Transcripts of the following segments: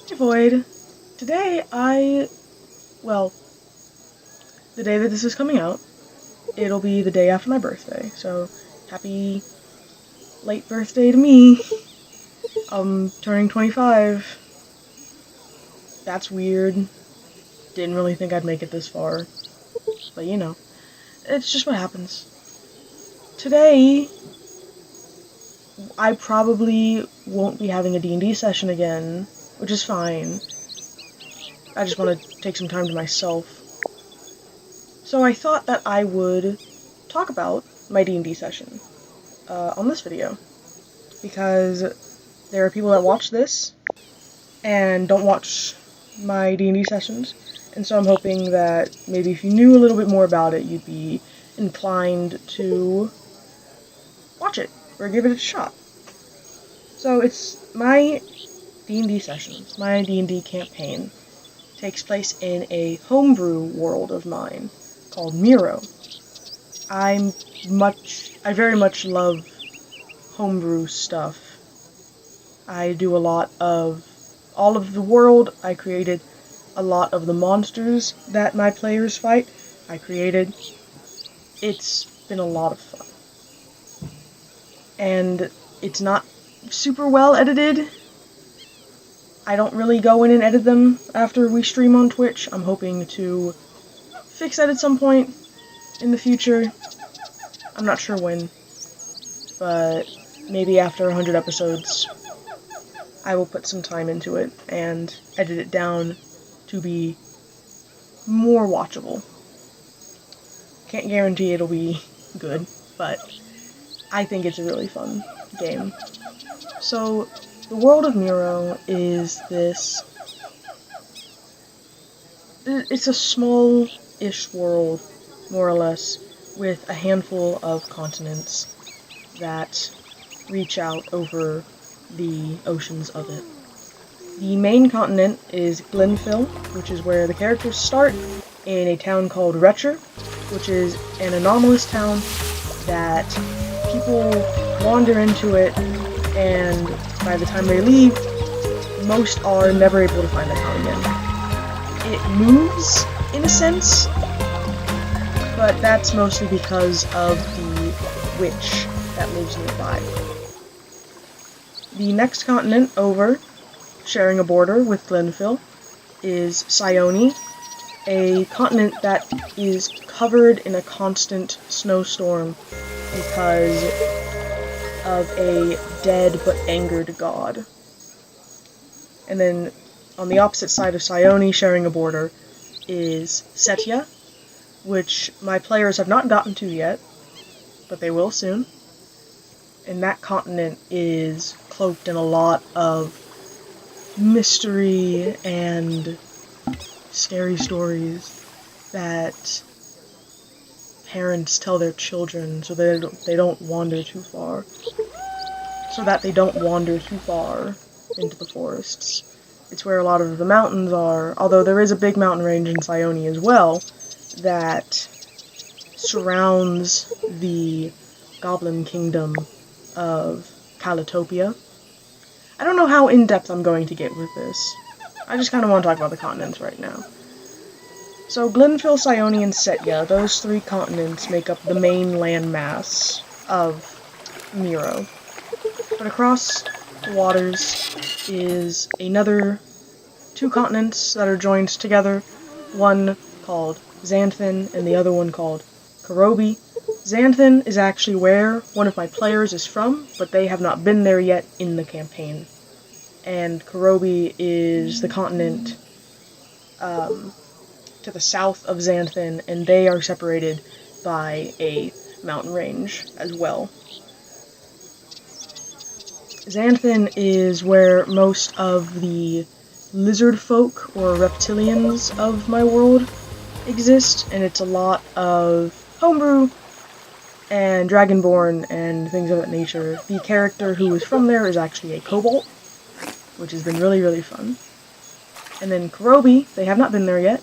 Hey Void. Today the day that this is coming out, it'll be the day after my birthday, so happy late birthday to me. I'm turning 25. That's weird. Didn't really think I'd make it this far, but you know, it's just what happens. Today, I probably won't be having a D&D session again, which is fine. I just want to take some time to myself. So I thought that I would talk about my D&D session on this video, because there are people that watch this and don't watch my D&D sessions, and so I'm hoping that maybe if you knew a little bit more about it, you'd be inclined to watch it or give it a shot. So it's my D&D sessions, my D&D campaign takes place in a homebrew world of mine called Miro. I very much love homebrew stuff. I do a lot of all of the world. I created a lot of the monsters that my players fight. It's been a lot of fun. And it's not super well edited. I don't really go in and edit them after we stream on Twitch. I'm hoping to fix that at some point in the future. I'm not sure when, but maybe after 100 episodes, I will put some time into it and edit it down to be more watchable. Can't guarantee it'll be good, but I think it's a really fun game. So, the world of Miro is it's a small-ish world, more or less, with a handful of continents that reach out over the oceans of it. The main continent is Glenfill, which is where the characters start, in a town called Retcher, which is an anomalous town that people wander into it, and by the time they leave, most are never able to find the town again. It moves, in a sense, but that's mostly because of the witch that lives nearby. The next continent over, sharing a border with Glenfill, is Sione, a continent that is covered in a constant snowstorm because of a dead but angered god. And then on the opposite side of Sione, sharing a border, is Setia, which my players have not gotten to yet, but they will soon. And that continent is cloaked in a lot of mystery and scary stories that parents tell their children so they don't wander too far. So that they don't wander too far into the forests. It's where a lot of the mountains are, although there is a big mountain range in Sione as well that surrounds the goblin kingdom of Calitopia. I don't know how in-depth I'm going to get with this. I just kind of want to talk about the continents right now. So Glenfill, Sione, and Setia, those three continents make up the main landmass of Miro. But across the waters is another two continents that are joined together, one called Xanthin and the other one called Karobi. Xanthin is actually where one of my players is from, but they have not been there yet in the campaign. And Karobi is the continent to the south of Xanthin, and they are separated by a mountain range as well. Xanthin is where most of the lizard folk, or reptilians, of my world exist, and it's a lot of homebrew and dragonborn and things of that nature. The character who is from there is actually a kobold, which has been really, really fun. And then Karobi, they have not been there yet.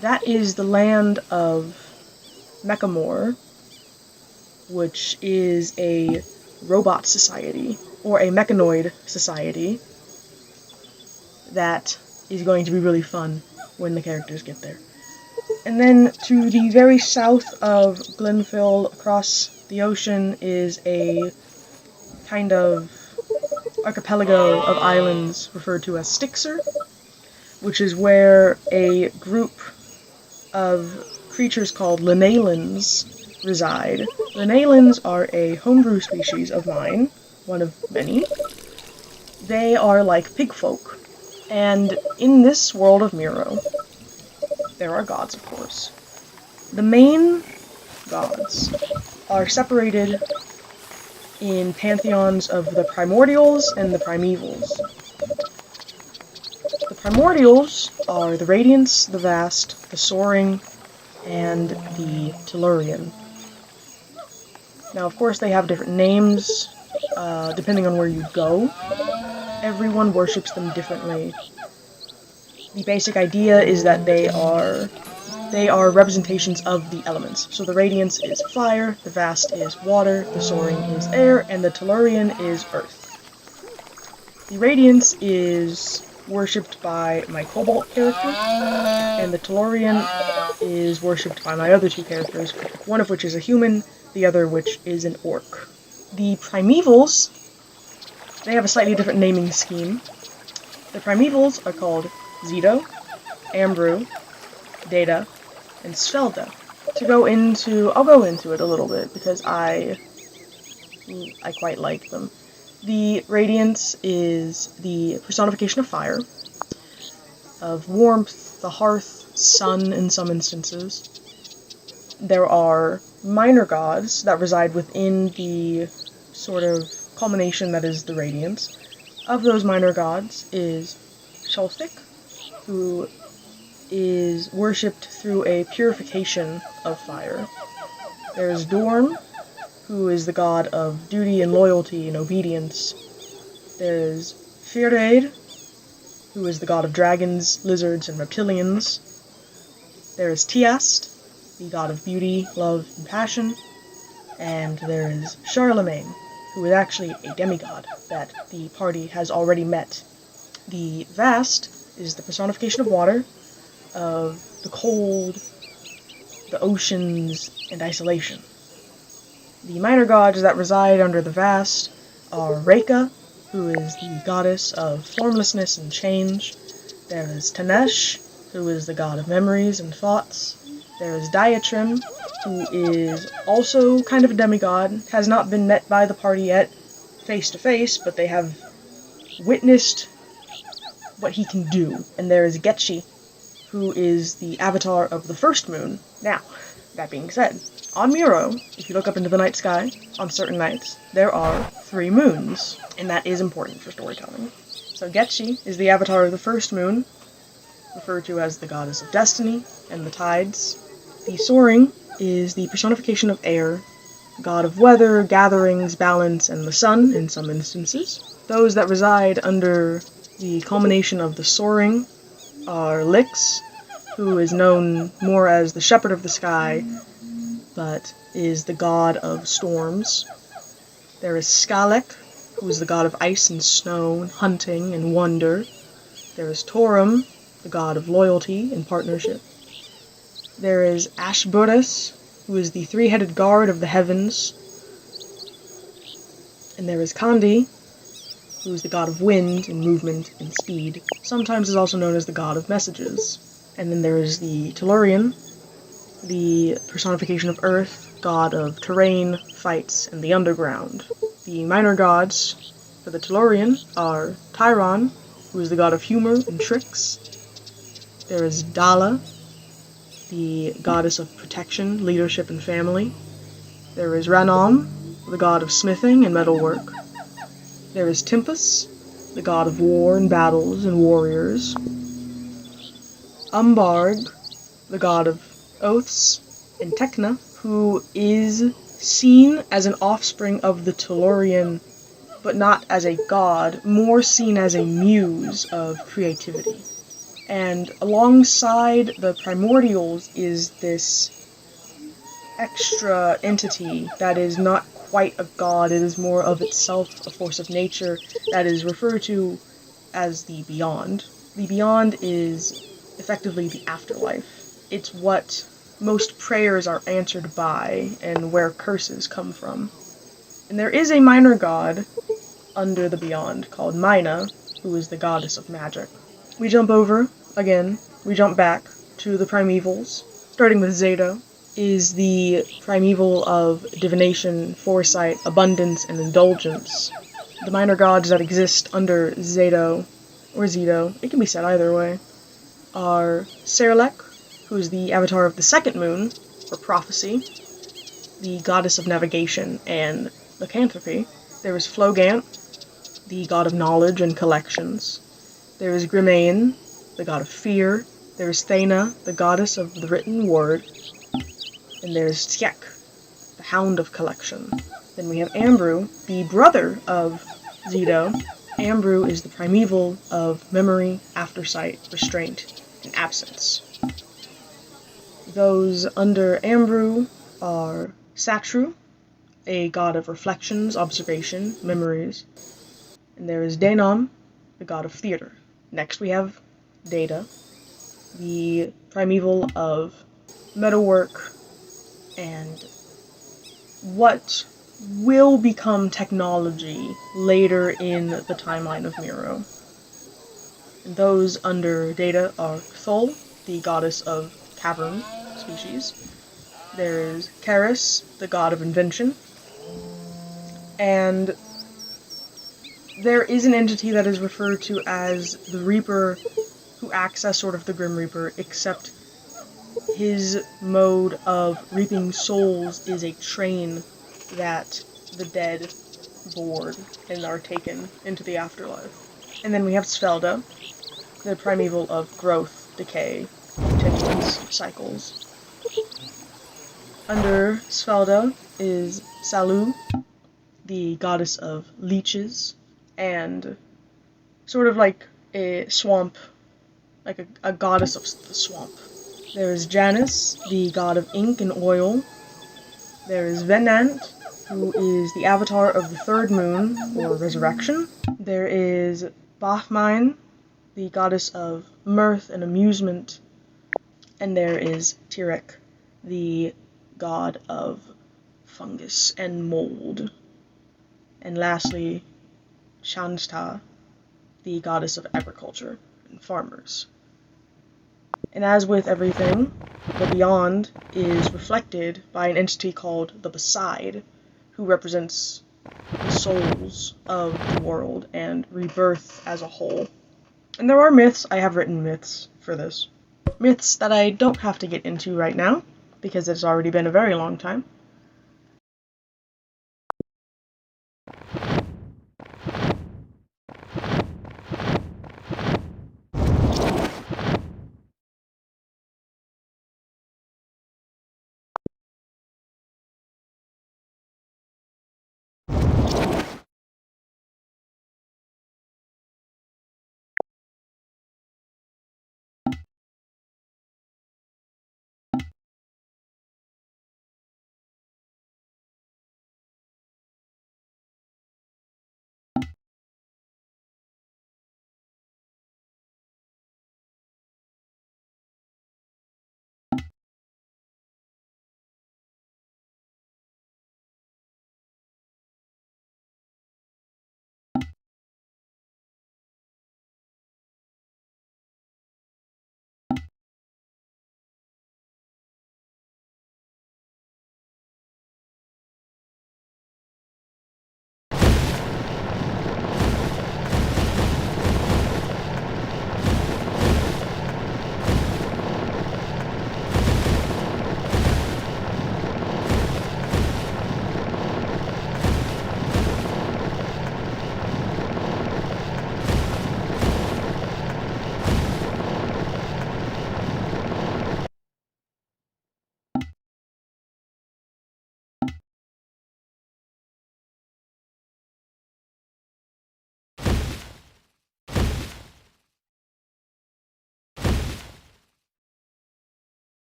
That is the land of Mechamore, which is a robot society, or a mechanoid society, that is going to be really fun when the characters get there. And then to the very south of Glenfield, across the ocean, is a kind of archipelago of islands referred to as Styxer, which is where a group of creatures called Linalans reside. Linalans are a homebrew species of mine, one of many. They are like pig folk, and in this world of Miro, there are gods, of course. The main gods are separated in pantheons of the primordials and the primevals. The primordials are the Radiance, the Vast, the Soaring, and the Tellurian. Now, of course, they have different names, depending on where you go. Everyone worships them differently. The basic idea is that they are representations of the elements. So the Radiance is fire, the Vast is water, the Soaring is air, and the Tellurian is earth. The Radiance is worshipped by my Cobalt character, and the Tellurian is worshipped by my other two characters, one of which is a human, the other which is an orc. The Primevals, they have a slightly different naming scheme. The Primevals are called Zito, Ambrew, Data, and Svelda. I'll go into it a little bit because I quite like them. The Radiance is the personification of fire, of warmth, the hearth, sun in some instances. There are minor gods that reside within the sort of culmination that is the Radiance. Of those minor gods is Sholthik, who is worshipped through a purification of fire. There is Dorn, who is the god of duty and loyalty and obedience. There is Fyreid, who is the god of dragons, lizards, and reptilians. There is Tiast, the god of beauty, love, and passion. And there is Charlemagne, who is actually a demigod that the party has already met. The Vast is the personification of water, of the cold, the oceans, and isolation. The minor gods that reside under the Vast are Reka, who is the goddess of formlessness and change. There is Tanesh, who is the god of memories and thoughts. There is Diatrim, who is also kind of a demigod, has not been met by the party yet, face to face, but they have witnessed what he can do. And there is Getchi, who is the avatar of the first moon. Now, that being said, on Miro, if you look up into the night sky, on certain nights, there are 3 moons, and that is important for storytelling. So Getchi is the avatar of the first moon, referred to as the goddess of destiny and the tides. The Soaring is the personification of air, god of weather, gatherings, balance, and the sun in some instances. Those that reside under the culmination of the Soaring are Lix, who is known more as the shepherd of the sky, but is the god of storms. There is Skalek, who is the god of ice and snow, and hunting and wonder. There is Torum, the god of loyalty and partnership. There is Ashburus, who is the 3-headed guard of the heavens. And there is Kandi, who is the god of wind and movement and speed. Sometimes is also known as the god of messages. And then there is the Tellurian, the personification of earth, god of terrain, fights, and the underground. The minor gods for the Tellurian are Tyron, who is the god of humor and tricks. There is Dala, the goddess of protection, leadership, and family. There is Ranam, the god of smithing and metalwork. There is Timpus, the god of war and battles and warriors. Umbarg, the god of oaths, and Tekna, who is seen as an offspring of the Tellurian, but not as a god, more seen as a muse of creativity. And alongside the primordials is this extra entity that is not quite a god, it is more of itself a force of nature that is referred to as the beyond. The beyond is effectively the afterlife. It's what most prayers are answered by, and where curses come from. And there is a minor god under the beyond called Mina, who is the goddess of magic. We jump back to the primevals, starting with Zato, is the primeval of divination, foresight, abundance, and indulgence. The minor gods that exist under Zato, or Zito, it can be said either way, are Serelek, who is the avatar of the second moon, for prophecy, the goddess of navigation and lycanthropy. There is Flogant, the god of knowledge and collections. There is Grimane, the god of fear. There is Thena, the goddess of the written word. And there is Tjek, the hound of collection. Then we have Ambrew, the brother of Zito. Ambrew is the primeval of memory, aftersight, restraint, and absence. Those under Ambrew are Satru, a god of reflections, observation, memories. And there is Denom, the god of theater. Next we have Data, the primeval of metalwork and what will become technology later in the timeline of Miro. And those under Data are Thol, the goddess of cavern species. There is Karis, the god of invention. And there is an entity that is referred to as the Reaper, who acts as sort of the Grim Reaper, except his mode of reaping souls is a train that the dead board and are taken into the afterlife. And then we have Svelda, the primeval of growth, decay, continuance, cycles. Under Svelda is Salu, the goddess of leeches, and sort of like a swamp, like a goddess of the swamp. There is Janus, the god of ink and oil. There is Venant, who is the avatar of the third moon, or resurrection. There is Bahmine, the goddess of mirth and amusement. And there is Tirek, the god of fungus and mold. And lastly, Shansta, the goddess of agriculture and farmers. And as with everything, the beyond is reflected by an entity called the Beside, who represents the souls of the world and rebirth as a whole. And there are myths. I have written myths for this. Myths that I don't have to get into right now, because it's already been a very long time.